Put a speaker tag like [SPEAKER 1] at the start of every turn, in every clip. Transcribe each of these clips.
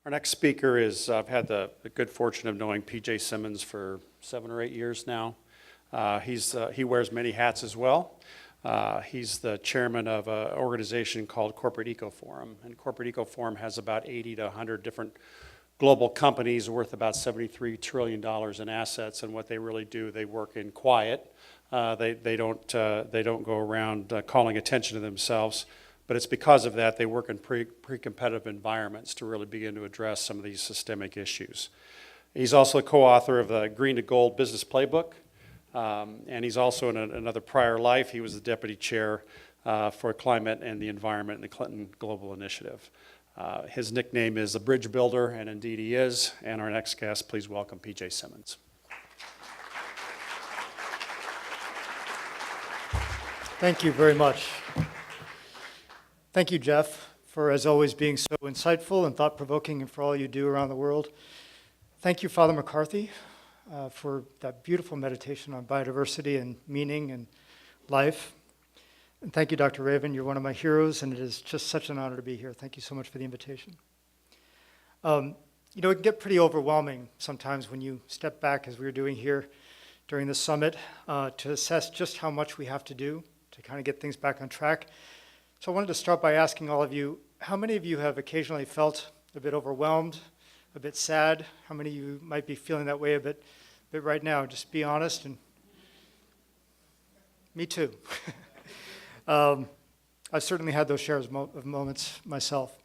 [SPEAKER 1] Our next speaker is, I've had the good fortune of knowing P.J. Simmons for 7 or 8 years now. He wears many hats as well. He's the chairman of an organization called Corporate Eco Forum, and Corporate Eco Forum has about 80 to 100 different global companies worth about $73 trillion in assets, and what they really do, they work in quiet. They don't go around calling attention to themselves. But it's because of that they work in pre-competitive environments to really begin to address some of these systemic issues. He's also a co-author of the Green to Gold Business Playbook, and he's also in another prior life, he was the deputy chair for climate and the environment in the Clinton Global Initiative. His nickname is the Bridge Builder, and indeed he is. And our next guest, please welcome P.J. Simmons.
[SPEAKER 2] Thank you very much. Thank you, Jeff, for, as always, being so insightful and thought-provoking and for all you do around the world. Thank you, Father McCarthy, for that beautiful meditation on biodiversity and meaning and life. And thank you, Dr. Raven. You're one of my heroes, and it is just such an honor to be here. Thank you so much for the invitation. It can get pretty overwhelming sometimes when you step back, as we were doing here during the summit, to assess just how much we have to do to kind of get things back on track. So I wanted to start by asking all of you, how many of you have occasionally felt a bit overwhelmed, a bit sad? How many of you might be feeling that way a bit right now? Just be honest. And me too. I've certainly had those shares of moments myself.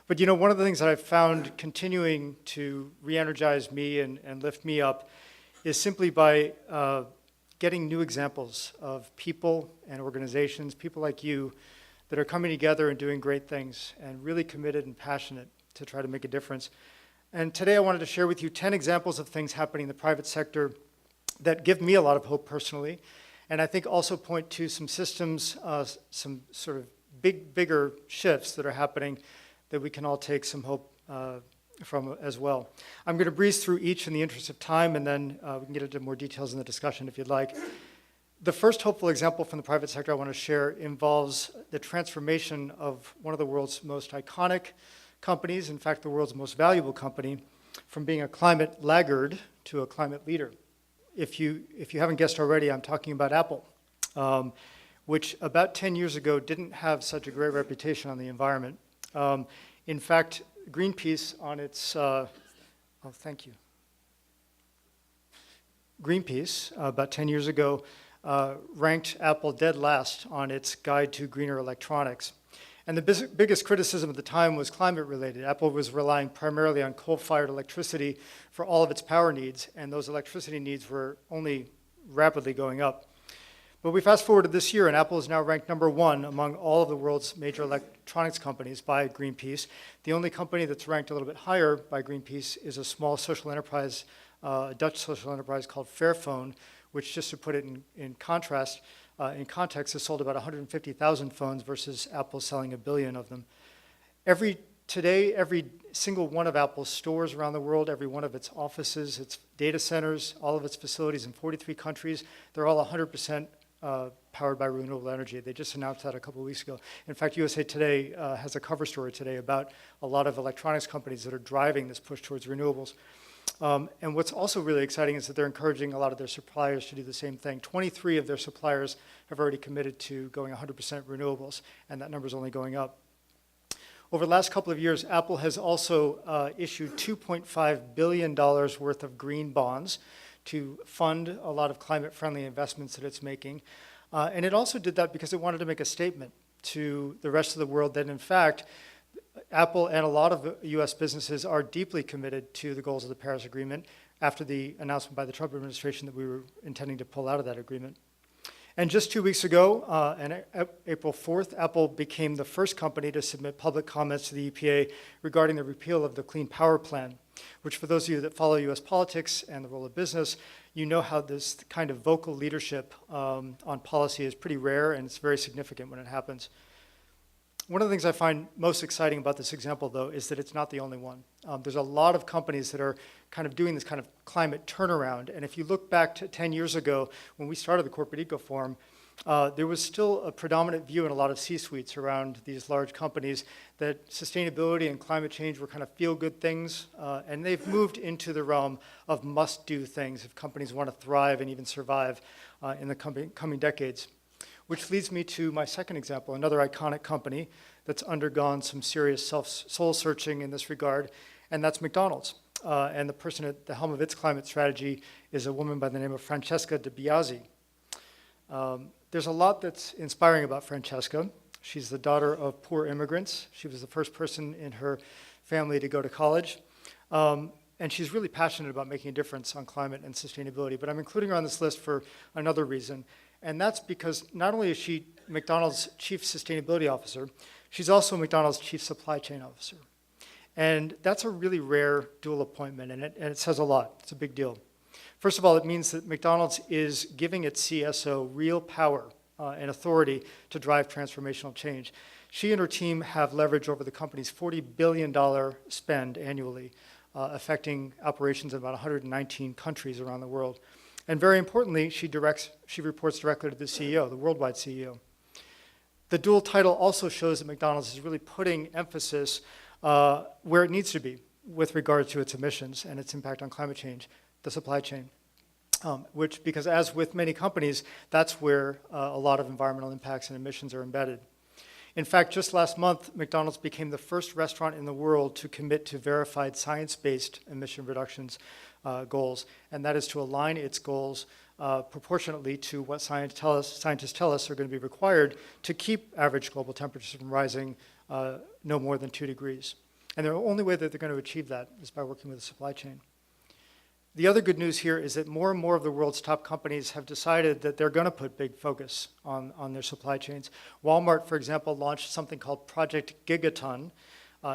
[SPEAKER 2] But one of the things that I've found continuing to re-energize me and lift me up is simply by getting new examples of people and organizations, people like you, that are coming together and doing great things and really committed and passionate to try to make a difference. And today I wanted to share with you 10 examples of things happening in the private sector that give me a lot of hope personally, and I think also point to some systems, some sort of bigger shifts that are happening that we can all take some hope from as well. I'm going to breeze through each in the interest of time, and then we can get into more details in the discussion if you'd like. The first hopeful example from the private sector I want to share involves the transformation of one of the world's most iconic companies, in fact, the world's most valuable company, from being a climate laggard to a climate leader. If you haven't guessed already, I'm talking about Apple, which about 10 years ago didn't have such a great reputation on the environment. In fact, Greenpeace on its, thank you. Greenpeace, about 10 years ago, ranked Apple dead last on its guide to greener electronics. And the biggest criticism at the time was climate related. Apple was relying primarily on coal-fired electricity for all of its power needs, and those electricity needs were only rapidly going up. But we fast forward to this year, and Apple is now ranked #1 among all of the world's major electronics companies by Greenpeace. The only company that's ranked a little bit higher by Greenpeace is a small social enterprise, a Dutch social enterprise called Fairphone, which, just to put it in context, has sold about 150,000 phones versus Apple selling 1 billion of them. Today, every single one of Apple's stores around the world, every one of its offices, its data centers, all of its facilities in 43 countries, they're all 100% powered by renewable energy. They just announced that a couple of weeks ago. In fact, USA Today has a cover story today about a lot of electronics companies that are driving this push towards renewables. And what's also really exciting is that they're encouraging a lot of their suppliers to do the same thing. 23 of their suppliers have already committed to going 100% renewables, and that number is only going up. Over the last couple of years, Apple has also issued $2.5 billion worth of green bonds to fund a lot of climate-friendly investments that it's making. And it also did that because it wanted to make a statement to the rest of the world that, in fact, Apple and a lot of U.S. businesses are deeply committed to the goals of the Paris Agreement after the announcement by the Trump administration that we were intending to pull out of that agreement. And just 2 weeks ago, on April 4th, Apple became the first company to submit public comments to the EPA regarding the repeal of the Clean Power Plan, which, for those of you that follow U.S. politics and the role of business, you know how this kind of vocal leadership on policy is pretty rare, and it's very significant when it happens. One of the things I find most exciting about this example, though, is that it's not the only one. There's a lot of companies that are kind of doing this kind of climate turnaround. And if you look back to 10 years ago, when we started the Corporate Eco Forum, there was still a predominant view in a lot of C-suites around these large companies that sustainability and climate change were kind of feel-good things, and they've moved into the realm of must-do things if companies want to thrive and even survive in the coming decades. Which leads me to my second example, another iconic company that's undergone some serious soul-searching in this regard, and that's McDonald's. And the person at the helm of its climate strategy is a woman by the name of Francesca Di Biasi. There's a lot that's inspiring about Francesca. She's the daughter of poor immigrants. She was the first person in her family to go to college. And she's really passionate about making a difference on climate and sustainability. But I'm including her on this list for another reason. And that's because not only is she McDonald's chief sustainability officer, she's also McDonald's chief supply chain officer. And that's a really rare dual appointment, and it says a lot. It's a big deal. First of all, it means that McDonald's is giving its CSO real power and authority to drive transformational change. She and her team have leverage over the company's $40 billion spend annually, affecting operations in about 119 countries around the world. And very importantly, she reports directly to the CEO, the worldwide CEO. The dual title also shows that McDonald's is really putting emphasis where it needs to be with regard to its emissions and its impact on climate change, the supply chain. Because as with many companies, that's where a lot of environmental impacts and emissions are embedded. In fact, just last month, McDonald's became the first restaurant in the world to commit to verified science-based emission reductions goals, and that is to align its goals proportionately to what scientists tell us are going to be required to keep average global temperatures from rising no more than 2 degrees. And the only way that they're going to achieve that is by working with the supply chain. The other good news here is that more and more of the world's top companies have decided that they're going to put big focus on their supply chains. Walmart, for example, launched something called Project Gigaton,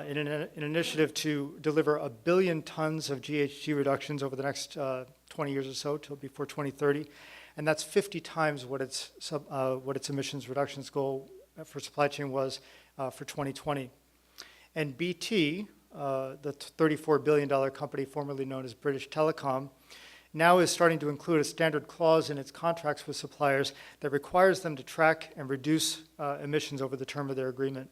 [SPEAKER 2] in an initiative to deliver 1 billion tons of GHG reductions over the next 20 years or so, till before 2030, and that's 50 times what its emissions reductions goal for supply chain was for 2020. And BT, the $34 billion company formerly known as British Telecom, now is starting to include a standard clause in its contracts with suppliers that requires them to track and reduce emissions over the term of their agreement.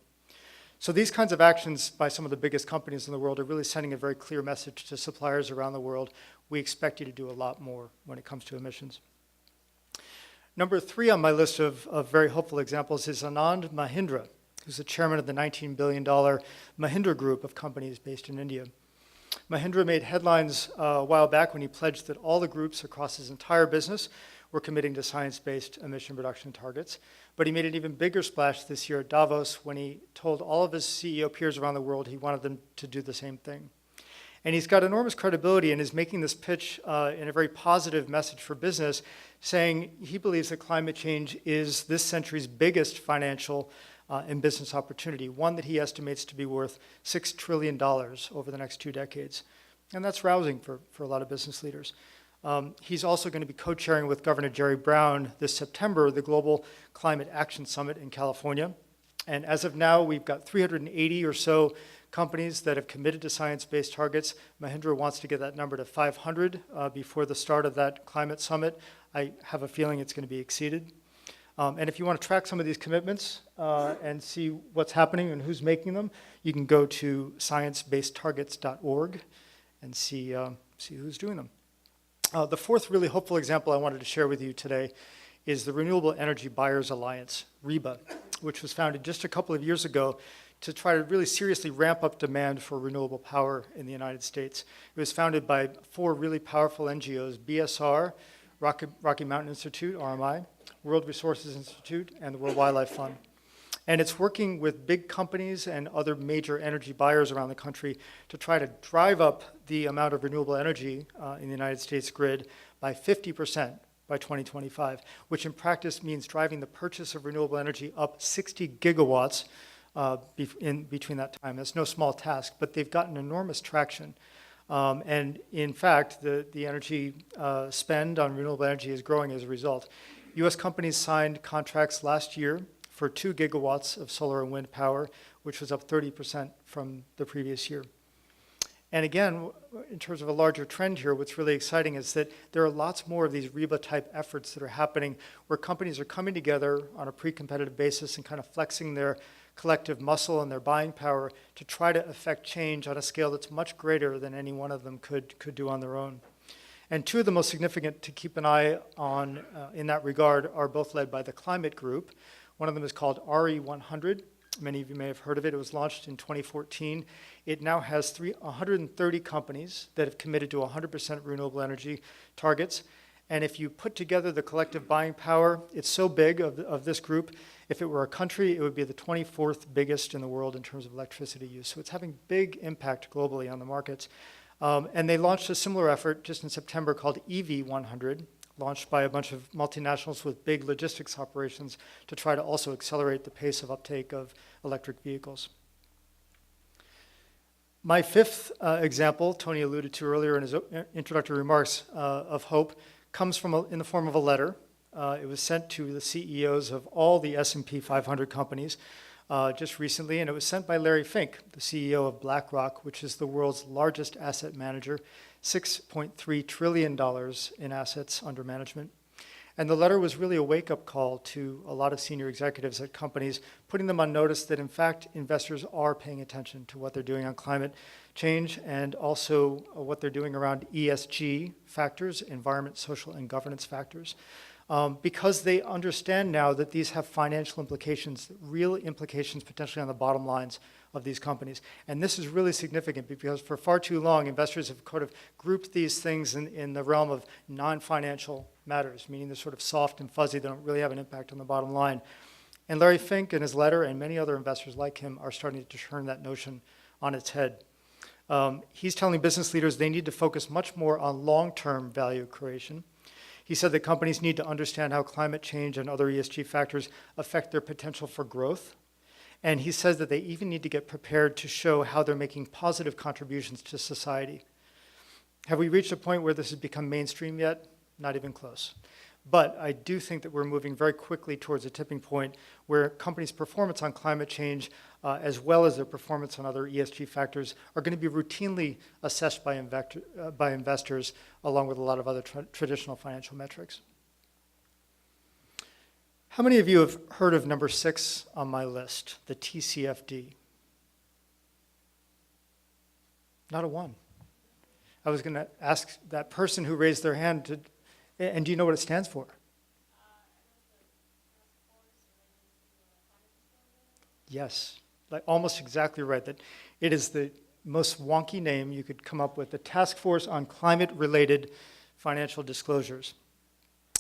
[SPEAKER 2] So these kinds of actions by some of the biggest companies in the world are really sending a very clear message to suppliers around the world. We expect you to do a lot more when it comes to emissions. Number 3 on my list of very hopeful examples is Anand Mahindra, who's the chairman of the $19 billion Mahindra Group of companies based in India. Mahindra made headlines a while back when he pledged that all the groups across his entire business were committing to science-based emission reduction targets. But he made an even bigger splash this year at Davos when he told all of his CEO peers around the world he wanted them to do the same thing. And he's got enormous credibility and is making this pitch in a very positive message for business, saying he believes that climate change is this century's biggest financial and business opportunity, one that he estimates to be worth $6 trillion over the next 2 decades. And that's rousing for a lot of business leaders. He's also going to be co-chairing with Governor Jerry Brown this September the Global Climate Action Summit in California. And as of now, we've got 380 or so companies that have committed to science-based targets. Mahindra wants to get that number to 500 before the start of that climate summit. I have a feeling it's going to be exceeded. And if you want to track some of these commitments and see what's happening and who's making them, you can go to sciencebasedtargets.org and see who's doing them. The fourth really hopeful example I wanted to share with you today is the Renewable Energy Buyers Alliance, REBA, which was founded just a couple of years ago to try to really seriously ramp up demand for renewable power in the United States. It was founded by 4 really powerful NGOs, BSR, Rocky Mountain Institute, RMI, World Resources Institute, and the World Wildlife Fund. And it's working with big companies and other major energy buyers around the country to try to drive up the amount of renewable energy in the United States grid by 50% by 2025, which in practice means driving the purchase of renewable energy up 60 gigawatts in between that time. That's no small task, but they've gotten enormous traction. And in fact, the energy spend on renewable energy is growing as a result. US companies signed contracts last year for 2 gigawatts of solar and wind power, which was up 30% from the previous year. And again, in terms of a larger trend here, what's really exciting is that there are lots more of these REBA-type efforts that are happening where companies are coming together on a pre-competitive basis and kind of flexing their collective muscle and their buying power to try to affect change on a scale that's much greater than any one of them could do on their own. And two of the most significant to keep an eye on in that regard are both led by the climate group. One of them is called RE100. Many of you may have heard of it. It was launched in 2014. It now has 130 companies that have committed to 100% renewable energy targets. And if you put together the collective buying power, it's so big of this group, if it were a country, it would be the 24th biggest in the world in terms of electricity use. So it's having big impact globally on the markets. And they launched a similar effort just in September called EV100, launched by a bunch of multinationals with big logistics operations to try to also accelerate the pace of uptake of electric vehicles. My fifth example, Tony alluded to earlier in his introductory remarks of hope, comes from in the form of a letter. It was sent to the CEOs of all the S&P 500 companies just recently, and it was sent by Larry Fink, the CEO of BlackRock, which is the world's largest asset manager, $6.3 trillion in assets under management. And the letter was really a wake-up call to a lot of senior executives at companies, putting them on notice that, in fact, investors are paying attention to what they're doing on climate change and also what they're doing around ESG factors, environment, social, and governance factors, because they understand now that these have financial implications, real implications potentially on the bottom lines of these companies. And this is really significant because for far too long, investors have kind of grouped these things in the realm of non-financial matters, meaning they're sort of soft and fuzzy, they don't really have an impact on the bottom line. And Larry Fink in his letter and many other investors like him are starting to turn that notion on its head. He's telling business leaders they need to focus much more on long-term value creation. He said that companies need to understand how climate change and other ESG factors affect their potential for growth. And he says that they even need to get prepared to show how they're making positive contributions to society. Have we reached a point where this has become mainstream yet? Not even close. But I do think that we're moving very quickly towards a tipping point where companies' performance on climate change, as well as their performance on other ESG factors, are going to be routinely assessed by investors, along with a lot of other traditional financial metrics. How many of you have heard of number 6 on my list, the TCFD? Not a one. I was going to ask that person who raised their hand, and do you know what it stands for? Yes, like almost exactly right. That it is the most wonky name you could come up with, the Task Force on Climate-Related Financial Disclosures.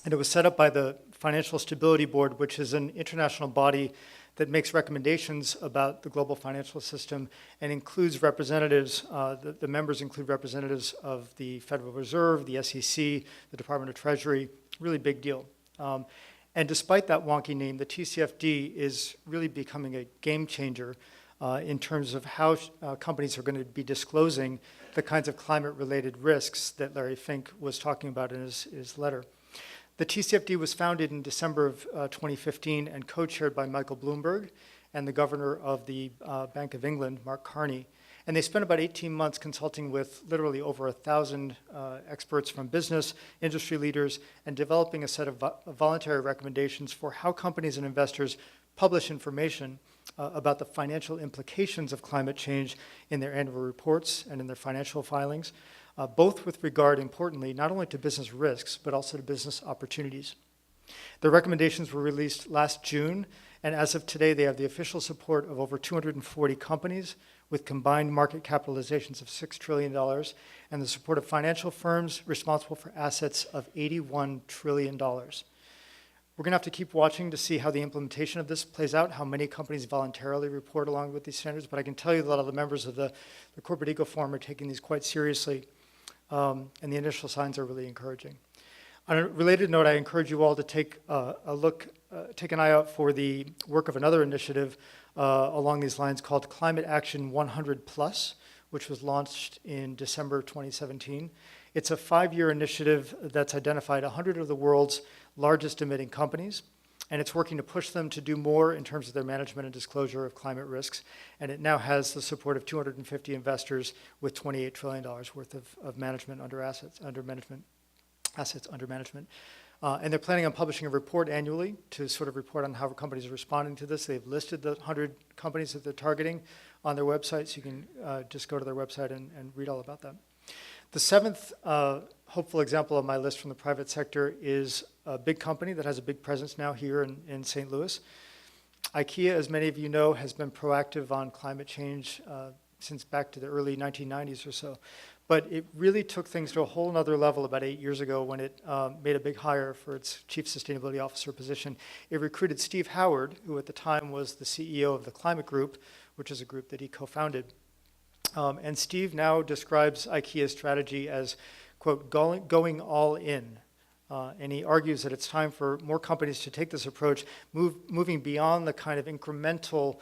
[SPEAKER 2] And it was set up by the Financial Stability Board, which is an international body that makes recommendations about the global financial system and includes representatives, the members include representatives of the Federal Reserve, the SEC, the Department of Treasury, really big deal. And despite that wonky name, the TCFD is really becoming a game changer in terms of how companies are going to be disclosing the kinds of climate-related risks that Larry Fink was talking about in his letter. The TCFD was founded in December of 2015 and co-chaired by Michael Bloomberg and the governor of the Bank of England, Mark Carney. And they spent about 18 months consulting with literally over 1,000 experts from business, industry leaders, and developing a set of voluntary recommendations for how companies and investors publish information about the financial implications of climate change in their annual reports and in their financial filings, both with regard, importantly, not only to business risks, but also to business opportunities. The recommendations were released last June, and as of today, they have the official support of over 240 companies with combined market capitalizations of $6 trillion and the support of financial firms responsible for assets of $81 trillion. We're going to have to keep watching to see how the implementation of this plays out, how many companies voluntarily report along with these standards, but I can tell you that a lot of the members of the Corporate Eco Forum are taking these quite seriously, and the initial signs are really encouraging. On a related note, I encourage you all to take take an eye out for the work of another initiative along these lines called Climate Action 100+, which was launched in December 2017. It's a 5-year initiative that's identified 100 of the world's largest emitting companies and it's working to push them to do more in terms of their management and disclosure of climate risks. And it now has the support of 250 investors with $28 trillion worth of management under assets under management. And they're planning on publishing a report annually to sort of report on how companies are responding to this. They've listed the 100 companies that they're targeting on their website, so you can just go to their website and read all about that. The seventh hopeful example on my list from the private sector is a big company that has a big presence now here in St. Louis. IKEA, as many of you know, has been proactive on climate change since back to the early 1990s or so. But it really took things to a whole nother level about 8 years ago when it made a big hire for its Chief Sustainability Officer position. It recruited Steve Howard, who at the time was the CEO of the Climate Group, which is a group that he co-founded. And Steve now describes IKEA's strategy as, quote, going all in. And he argues that it's time for more companies to take this approach, moving beyond the kind of incremental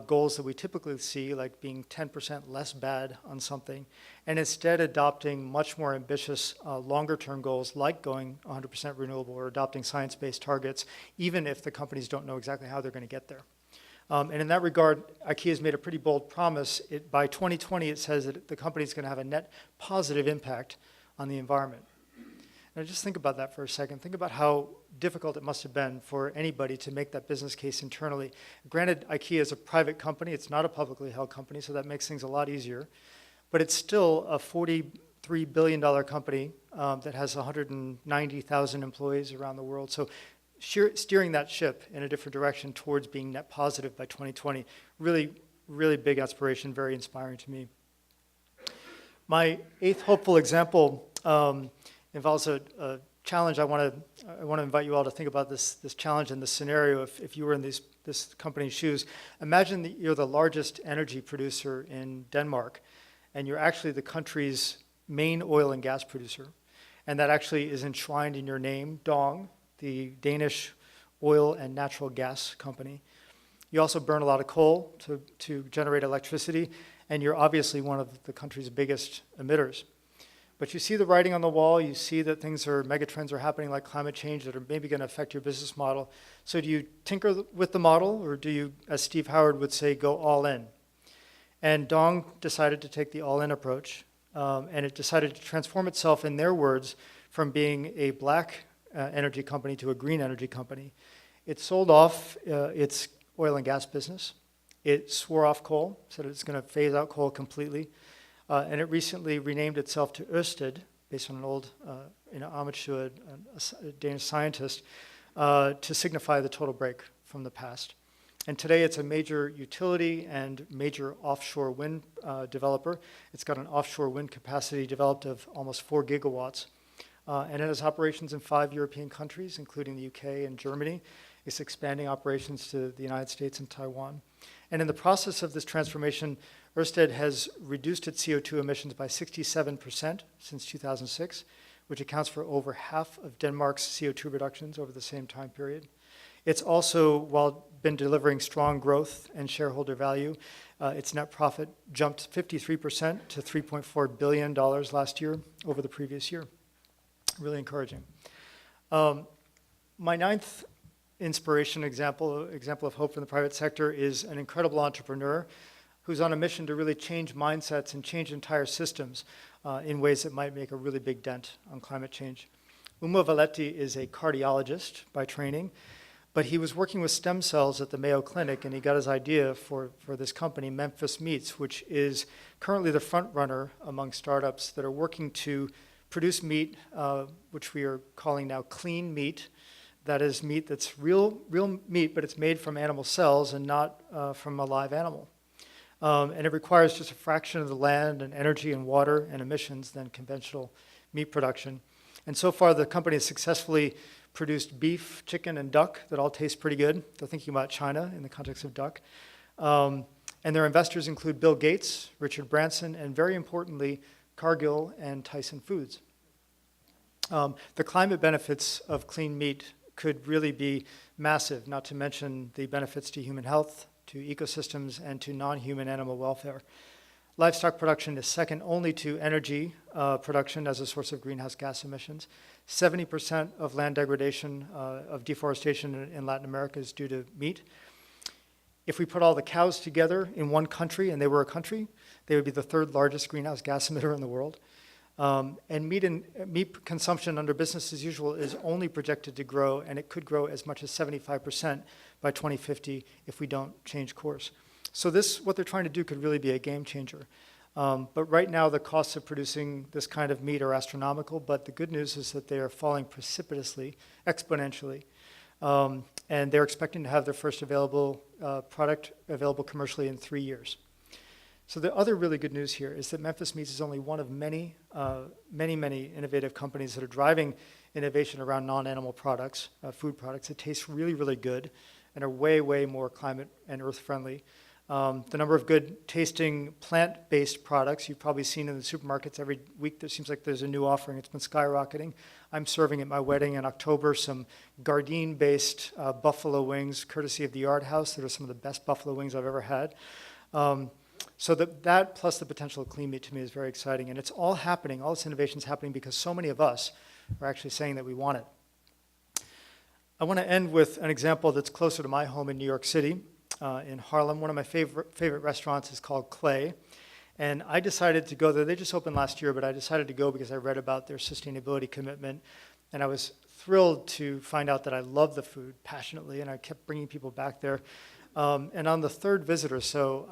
[SPEAKER 2] goals that we typically see, like being 10% less bad on something, and instead adopting much more ambitious longer-term goals like going 100% renewable or adopting science-based targets, even if the companies don't know exactly how they're going to get there. And in that regard, IKEA has made a pretty bold promise. By 2020, it says that the company is going to have a net positive impact on the environment. Now just think about that for a second. Think about how difficult it must have been for anybody to make that business case internally. Granted, IKEA is a private company. It's not a publicly held company, so that makes things a lot easier. But it's still a $43 billion company that has 190,000 employees around the world. So steering that ship in a different direction towards being net positive by 2020, really, really big aspiration, very inspiring to me. My eighth hopeful example involves a challenge. I want to invite you all to think about this challenge and this scenario. If you were in this company's shoes, imagine that you're the largest energy producer in Denmark, and you're actually the country's main oil and gas producer, and that actually is enshrined in your name, Dong, the Danish oil and natural gas company. You also burn a lot of coal to generate electricity, and you're obviously one of the country's biggest emitters. But you see the writing on the wall, you see that megatrends are happening like climate change that are maybe going to affect your business model. So do you tinker with the model, or do you, as Steve Howard would say, go all in? And Dong decided to take the all-in approach, and it decided to transform itself, in their words, from being a black energy company to a green energy company. It sold off its oil and gas business. It swore off coal, said it's going to phase out coal completely. And it recently renamed itself to Ørsted, based on an old homage to a Danish scientist, to signify the total break from the past. And today it's a major utility and major offshore wind developer. It's got an offshore wind capacity developed of almost 4 gigawatts. And it has operations in 5 European countries, including the UK and Germany. It's expanding operations to the United States and Taiwan. And in the process of this transformation, Ørsted has reduced its CO2 emissions by 67% since 2006, which accounts for over half of Denmark's CO2 reductions over the same time period. It's also, while been delivering strong growth and shareholder value, its net profit jumped 53% to $3.4 billion last year over the previous year. Really encouraging. My ninth inspiration example of hope from the private sector is an incredible entrepreneur who's on a mission to really change mindsets and change entire systems in ways that might make a really big dent on climate change. Uma Valetti is a cardiologist by training, but he was working with stem cells at the Mayo Clinic, and he got his idea for this company, Memphis Meats, which is currently the front runner among startups that are working to produce meat, which we are calling now clean meat. That is meat that's real meat, but it's made from animal cells and not from a live animal. And it requires just a fraction of the land and energy and water and emissions than conventional meat production. And so far, the company has successfully produced beef, chicken, and duck that all taste pretty good. They're thinking about China in the context of duck. And their investors include Bill Gates, Richard Branson, and very importantly, Cargill and Tyson Foods. The climate benefits of clean meat could really be massive, not to mention the benefits to human health, to ecosystems, and to non-human animal welfare. Livestock production is second only to energy production as a source of greenhouse gas emissions. 70% of land degradation, of deforestation in Latin America is due to meat. If we put all the cows together in one country, and they were a country, they would be the third largest greenhouse gas emitter in the world. And meat consumption under business as usual is only projected to grow, and it could grow as much as 75% by 2050 if we don't change course. So what they're trying to do could really be a game changer. But right now, the costs of producing this kind of meat are astronomical, but the good news is that they are falling precipitously, exponentially. And they're expecting to have their first product available commercially in 3 years. So the other really good news here is that Memphis Meats is only one of many innovative companies that are driving innovation around non-animal products, food products that taste really, really good and are way, way more climate and earth friendly. The number of good tasting plant-based products you've probably seen in the supermarkets every week. There seems like there's a new offering. It's been skyrocketing. I'm serving at my wedding in October some Gardein-based buffalo wings, courtesy of the Yard House. That are some of the best buffalo wings I've ever had. So that plus the potential of clean meat to me is very exciting. And it's all happening, all this innovation is happening because so many of us are actually saying that we want it. I want to end with an example that's closer to my home in New York City. In Harlem. One of my favorite restaurants is called Clay. And I decided to go there. They just opened last year, but I decided to go because I read about their sustainability commitment. And I was thrilled to find out that I love the food passionately, and I kept bringing people back there. And on the third visit or so,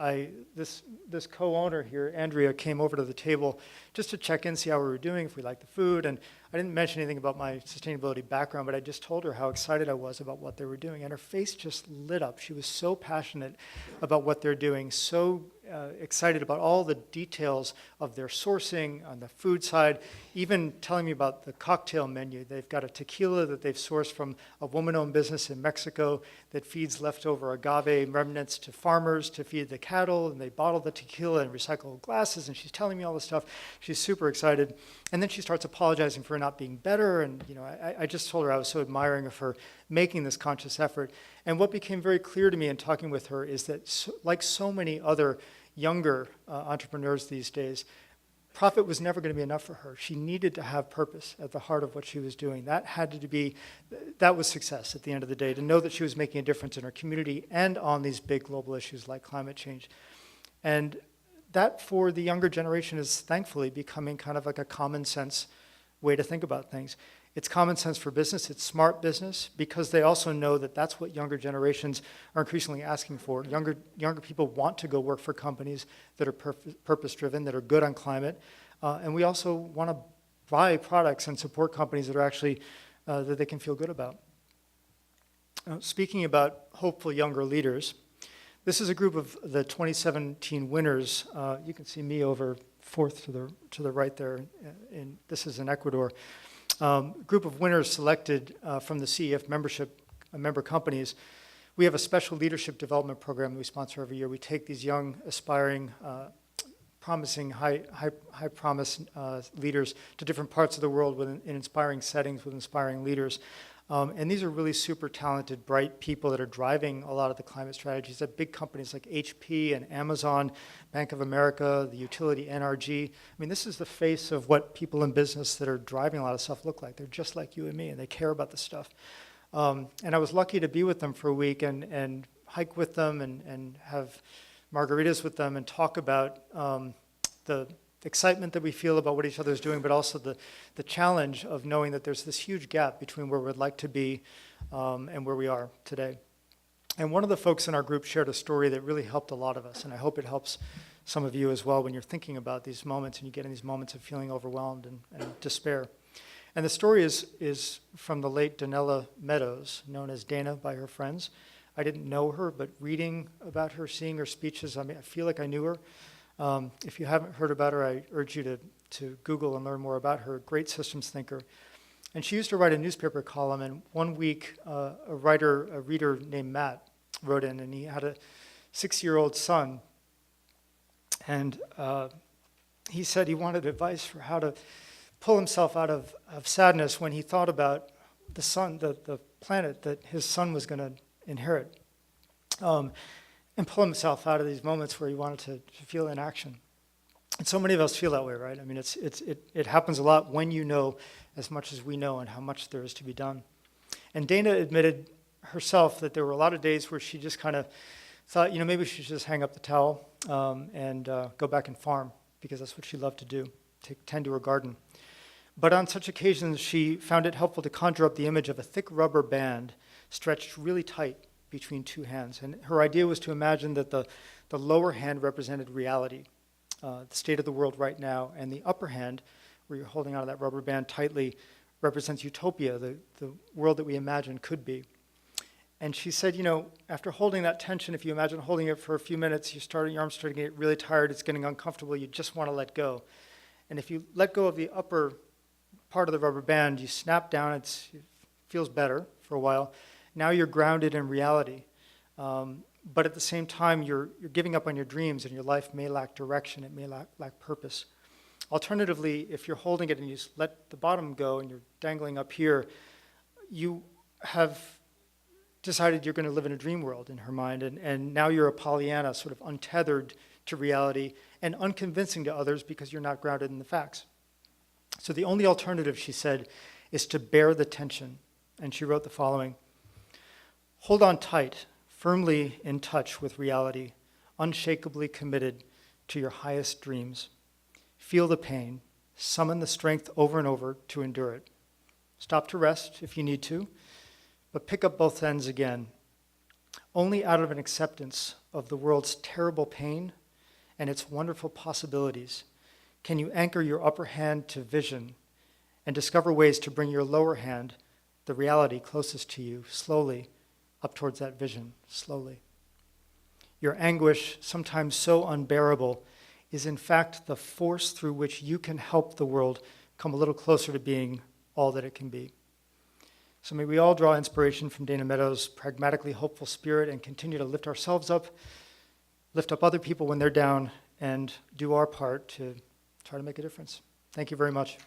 [SPEAKER 2] this co-owner here, Andrea, came over to the table just to check in, see how we were doing, if we liked the food. And I didn't mention anything about my sustainability background, but I just told her how excited I was about what they were doing. And her face just lit up. She was so passionate about what they're doing, so excited about all the details of their sourcing on the food side, even telling me about the cocktail menu. They've got a tequila that they've sourced from a woman-owned business in Mexico that feeds leftover agave remnants to farmers to feed the cattle, and they bottle the tequila in recycled glasses, and she's telling me all this stuff. She's super excited. And then she starts apologizing for not being better, and I just told her I was so admiring of her making this conscious effort. And what became very clear to me in talking with her is that, like so many other younger entrepreneurs these days, profit was never going to be enough for her. She needed to have purpose at the heart of what she was doing. That was success at the end of the day, to know that she was making a difference in her community and on these big global issues like climate change. And that, for the younger generation, is thankfully becoming kind of like a common sense way to think about things. It's common sense for business, it's smart business, because they also know that that's what younger generations are increasingly asking for. Younger people want to go work for companies that are purpose-driven, that are good on climate, and we also want to buy products and support companies that are actually, that they can feel good about. Speaking about hopeful younger leaders, this is a group of the 2017 winners. You can see me over fourth to the right there. This is in Ecuador. Group of winners selected from the CEF member companies. We have a special leadership development program that we sponsor every year. We take these young, aspiring, promising, high promise leaders to different parts of the world in inspiring settings with inspiring leaders. And these are really super talented, bright people that are driving a lot of the climate strategies at big companies like HP and Amazon, Bank of America, the utility NRG. I mean, this is the face of what people in business that are driving a lot of stuff look like. They're just like you and me, and they care about the stuff. And I was lucky to be with them for a week and hike with them and have margaritas with them and talk about the excitement that we feel about what each other is doing, but also the challenge of knowing that there's this huge gap between where we'd like to be and where we are today. And one of the folks in our group shared a story that really helped a lot of us, and I hope it helps some of you as well when you're thinking about these moments and you get in these moments of feeling overwhelmed and despair. And the story is from the late Donella Meadows, known as Dana by her friends. I didn't know her, but reading about her, seeing her speeches, I feel like I knew her. If you haven't heard about her, I urge you to Google and learn more about her. Great systems thinker. And she used to write a newspaper column, and one week a reader named Matt wrote in, and he had a 6-year-old son. And he said he wanted advice for how to pull himself out of sadness when he thought about the son, the planet that his son was going to inherit. And pull himself out of these moments where he wanted to feel inaction. And so many of us feel that way, right? I mean, it happens a lot when you know as much as we know and how much there is to be done. And Dana admitted herself that there were a lot of days where she just kind of thought, maybe she should just hang up the towel and go back and farm, because that's what she loved to do, tend to her garden. But on such occasions, she found it helpful to conjure up the image of a thick rubber band stretched really tight between two hands. And her idea was to imagine that the lower hand represented reality, the state of the world right now, and the upper hand, where you're holding onto that rubber band tightly, represents utopia, the world that we imagine could be. And she said, after holding that tension, if you imagine holding it for a few minutes, your arm's starting to get really tired, it's getting uncomfortable, you just want to let go. And if you let go of the upper part of the rubber band, you snap down, it feels better for a while. Now you're grounded in reality. But at the same time, you're giving up on your dreams, and your life may lack direction, it may lack purpose. Alternatively, if you're holding it and you just let the bottom go and you're dangling up here, you have decided you're going to live in a dream world in her mind, and now you're a Pollyanna, sort of untethered to reality and unconvincing to others because you're not grounded in the facts. So the only alternative, she said, is to bear the tension. And she wrote the following: hold on tight, firmly in touch with reality, unshakably committed to your highest dreams. Feel the pain, summon the strength over and over to endure it. Stop to rest if you need to, but pick up both ends again. Only out of an acceptance of the world's terrible pain and its wonderful possibilities can you anchor your upper hand to vision and discover ways to bring your lower hand, the reality closest to you, slowly up towards that vision, slowly. Your anguish, sometimes so unbearable, is in fact the force through which you can help the world come a little closer to being all that it can be. So may we all draw inspiration from Dana Meadows' pragmatically hopeful spirit and continue to lift ourselves up, lift up other people when they're down, and do our part to try to make a difference. Thank you very much.